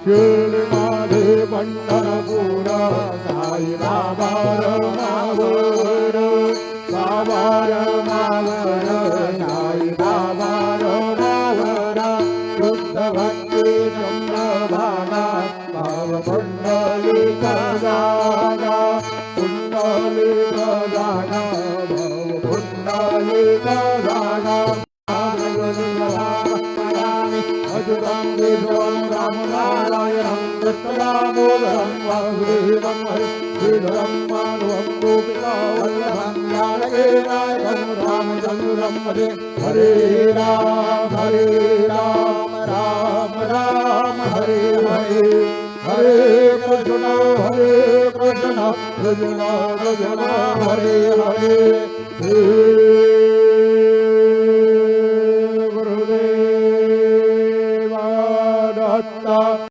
शिरमाधे पंढरपूर साई बाबा रमावर बाबा रमावर साई बाबा रमावर शुद्ध भक्ती चंद्रभागा भाव पुंडलिक जागा पुंडलिक जागा भाव पुंडलिक जागा अजुतं विश्वं रामनारायणं कृष्णदामोदरं वासुदेवं श्रीधरं माधवं गोपिका वल्लभं जानकीनायकं रामचन्द्रं भजे हरे राम राम राम हरे हरे हरे कृष्ण कृष्ण कृष्ण कृष्ण हरे हरे